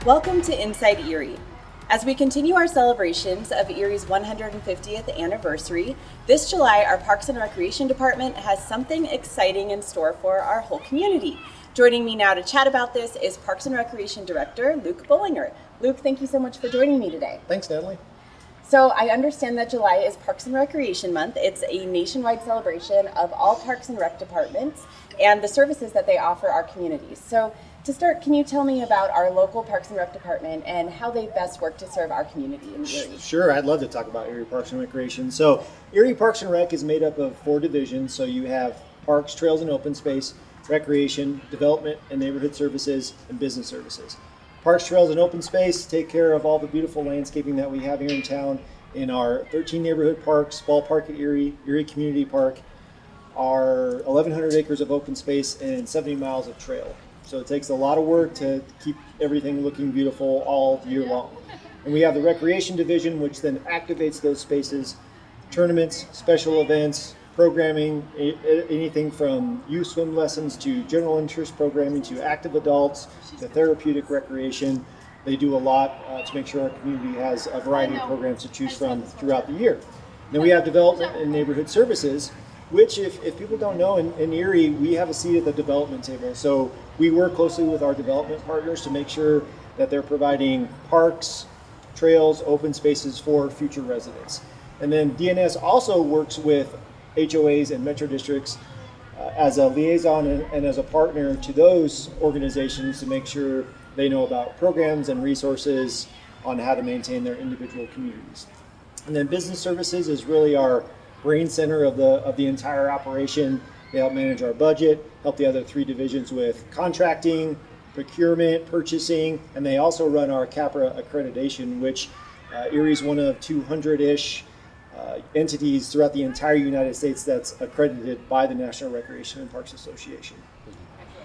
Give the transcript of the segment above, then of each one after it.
Welcome to Inside Erie. As we continue our celebrations of Erie's 150th anniversary, this July our Parks and Recreation Department has something exciting in store for our whole community. Joining me now to chat about this is Parks and Recreation Director Luke Bullinger. Luke, thank you so much for joining me today. Thanks, Natalie. So I understand that July is Parks and Recreation Month. It's a nationwide celebration of all Parks and Rec departments and the services that they offer our communities. So to start, can you tell me about our local Parks and Rec department and how they best work to serve our community in Erie? Sure, I'd love to talk about Erie Parks and Recreation. So Erie Parks and Rec is made up of 4 divisions. So you have Parks, Trails and Open Space, Recreation, Development and Neighborhood Services, and Business Services. Parks, Trails and Open Space take care of all the beautiful landscaping that we have here in town in our 13 neighborhood parks, Ballpark at Erie, Erie Community Park, our 1,100 acres of open space, and 70 miles of trail. So it takes a lot of work to keep everything looking beautiful all year long. And we have the Recreation Division, which then activates those spaces, tournaments, special events, programming, anything from youth swim lessons to general interest programming to active adults to therapeutic recreation. They do a lot to make sure our community has a variety of programs to choose from throughout the year. Then we have Development and Neighborhood Services, which if people don't know, in Erie, we have a seat at the development table. So we work closely with our development partners to make sure that they're providing parks, trails, open spaces for future residents. And then DNS also works with HOAs and metro districts as a liaison and as a partner to those organizations to make sure they know about programs and resources on how to maintain their individual communities. And then Business Services is really our brain center of the entire operation. They help manage our budget, help the other 3 divisions with contracting, procurement, purchasing, and they also run our CAPRA accreditation, which Erie is one of 200-ish entities throughout the entire United States that's accredited by the National Recreation and Parks Association.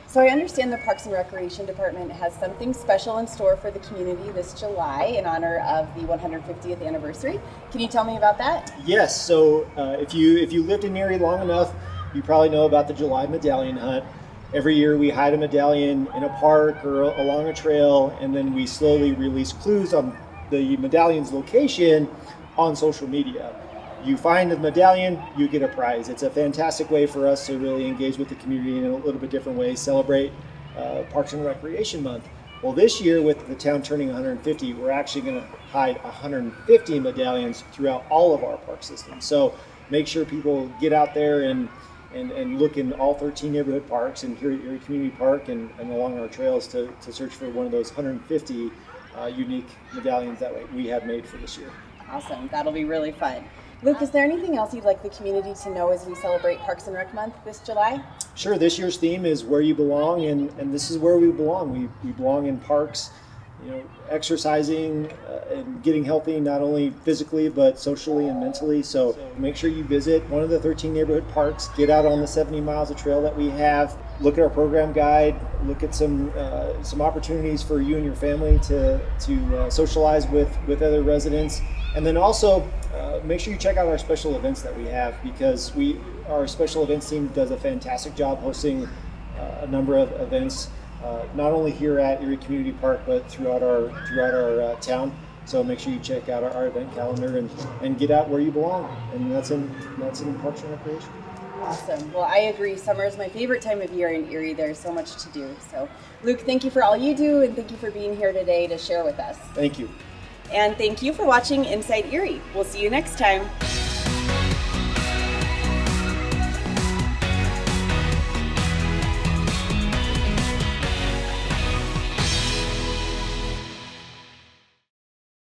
So I understand the Parks and Recreation Department has something special in store for the community this July in honor of the 150th anniversary. Can you tell me about that? Yes. So if you lived in Erie long enough, you probably know about the July medallion hunt. Every year we hide a medallion in a park or along a trail, and then we slowly release clues on the medallion's location on social media. You find the medallion, you get a prize. It's a fantastic way for us to really engage with the community in a little bit different way, celebrate Parks and Recreation Month. Well, this year with the town turning 150, we're actually going to hide 150 medallions throughout all of our park systems. So make sure people get out there and look in all 13 neighborhood parks and here at Erie Community Park and along our trails to search for one of those 150 unique medallions that we have made for this year. Awesome. That'll be really fun. Luke, is there anything else you'd like the community to know as we celebrate Parks and Rec Month this July? Sure. This year's theme is where you belong, and this is where we belong. We belong in parks, exercising and getting healthy, not only physically, but socially and mentally. So make sure you visit one of the 13 neighborhood parks, get out on the 70 miles of trail that we have, look at our program guide, look at some opportunities for you and your family to socialize with other residents. And then also make sure you check out our special events that we have, because our special events team does a fantastic job hosting a number of events, not only here at Erie Community Park, but throughout our town. So make sure you check out our event calendar and get out where you belong, and that's in Parks and Recreation. Awesome. Well, I agree. Summer is my favorite time of year in Erie. There's so much to do. So, Luke, thank you for all you do, and thank you for being here today to share with us. Thank you. And thank you for watching Inside Erie. We'll see you next time.